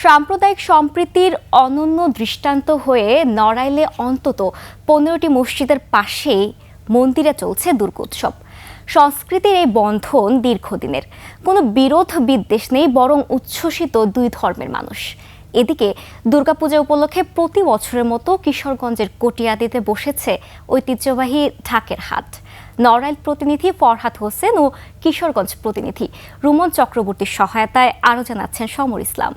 সাম্প্রদায়িক সম্প্রীতির অনন্য দৃষ্টান্ত হয়ে নড়াইলে অন্তত 15টি মসজিদের পাশেই মন্দিরে চলছে দুর্গোৎসব। সংস্কৃতির এই বন্ধন দীর্ঘদিনের, কোনো বিরোধ বিদ্বেষ নেই, বরং উচ্ছ্বসিত দুই ধর্মের মানুষ। এদিকে দুর্গাপূজা উপলক্ষে প্রতি বছরের মতো কিশোরগঞ্জের কটিয়াদীতে বসেছে ঐতিহ্যবাহী ঢাকের হাট। নড়াইল প্রতিনিধি ফরহাদ হোসেন ও কিশোরগঞ্জ প্রতিনিধি রুমন চক্রবর্তীর সহায়তায় আরও জানাচ্ছেন সমর ইসলাম।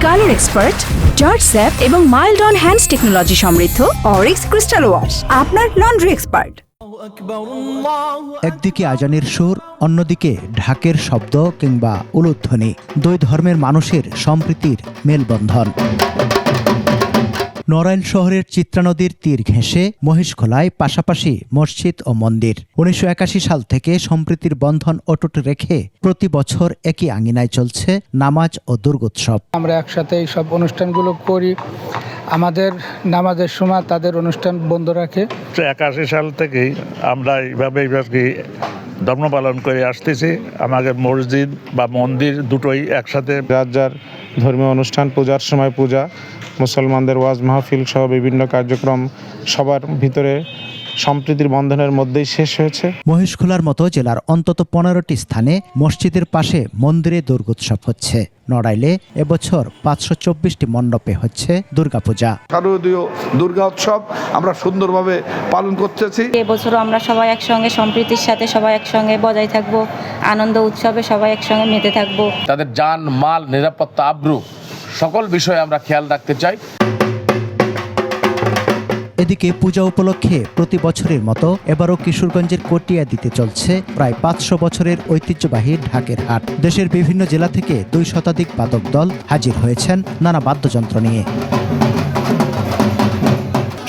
কালার এক্সপার্ট, জর্জ স্যাপ এবং মাইল্ড অন হ্যান্ডস টেকনোলজি সমৃদ্ধ অরিক্স ক্রিস্টাল ওয়াশ আপনার লন্ড্রি এক্সপার্ট। একদিকে আজানের সুর, অন্যদিকে ঢাকের শব্দ কিংবা উলুধ্বনি, দুই ধর্মের মানুষের সম্প্রীতির মেলবন্ধন। নড়াইল শহরের চিত্রা নদীর তীর ঘেঁষে মহিষখোলায় পাশাপাশি মসজিদ ও মন্দির। 1981 সাল থেকে সম্প্রীতির বন্ধন অটুট রেখে প্রতি বছর একই আঙিনায় চলছে নামাজ ও দুর্গোৎসব। আমরা একসাথে এই সব অনুষ্ঠানগুলো করি। আমাদের নামাজের সময় তাদের অনুষ্ঠান বন্ধ রাখে। 81 সাল থেকেই আমরা এইভাবে ধর্ম পালন করে আসতেছি। আমাদের মসজিদ বা মন্দির দুটোই একসাথে। যার যার ধর্মীয় অনুষ্ঠান, পূজার সময় পূজা, মুসলমানদের ওয়াজ মাহফিল সহ বিভিন্ন কার্যক্রম সবার ভিতরে সম্প্রীতির বন্ধনের মধ্যেই শেষ হয়েছে। মহিষখোলার মতো জেলার অন্তত 15টি স্থানে মসজিদের পাশে মন্দিরে দুর্গোৎসব হচ্ছে। নড়াইলে এবছর 524টি মণ্ডপে হচ্ছে দুর্গাপূজা। শারদীয় দুর্গা উৎসব আমরা সুন্দরভাবে পালন করতেছি। এবছরও আমরা সবাই একসঙ্গে সম্প্রীতির সাথে সবাই একসঙ্গে বজায় থাকবো, আনন্দ উৎসবে সবাই একসঙ্গে মেতে থাকবো। তাদের জান মাল, নিরাপত্তা, আব্রু সকল বিষয়ে আমরা খেয়াল রাখতে চাই। এদিকে পূজা উপলক্ষে প্রতি বছরের মতো এবারও কিশোরগঞ্জের কটিয়াদীতে চলছে প্রায় 500 বছরের ঐতিহ্যবাহী ঢাকের হাট। দেশের বিভিন্ন জেলা থেকে 2 শতাধিক বাদক দল হাজির হয়েছেন নানা বাদ্যযন্ত্র নিয়ে।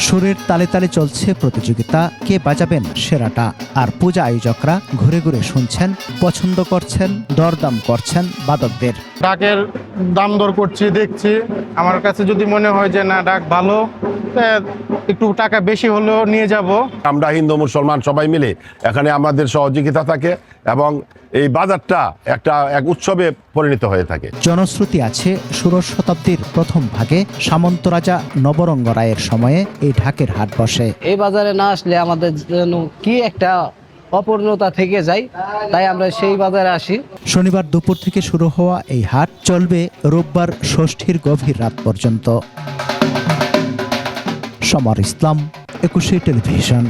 সুরের তালে তালে চলছে প্রতিযোগিতা, কে বাজাবেন সেরাটা। আর পূজা আয়োজকরা ঘুরে ঘুরে শুনছেন, পছন্দ করছেন, দরদাম করছেন বাদকদের। ডাকের দাম দর করছি, দেখছি। আমার কাছে যদি মনে হয় যে না ডাক ভালো, একটু টাকা বেশি হলেও নিয়ে যাব। আমরা হিন্দু মুসলমান সবাই মিলে এখানে আমাদের সহযোগিতা থাকে এবং এই বাজারটা এক উৎসবে পরিণত হয়ে থাকে। জনশ্রুতি আছে ষোড়শ শতাব্দীর প্রথম ভাগে সামন্ত রাজা নবরঙ্গ রায়ের সময়ে এই ঢাকের হাট বসে। এই বাজারে না আসলে আমাদের যেন কি একটা অপূর্ণতা থেকে যায়, তাই আমরা সেই বাজারে আসি। শনিবার দুপুর থেকে শুরু হওয়া এই হাট চলবে রোববার ষষ্ঠীর গভীর রাত পর্যন্ত। সমর ইসলাম, 21 টেলিভিশন।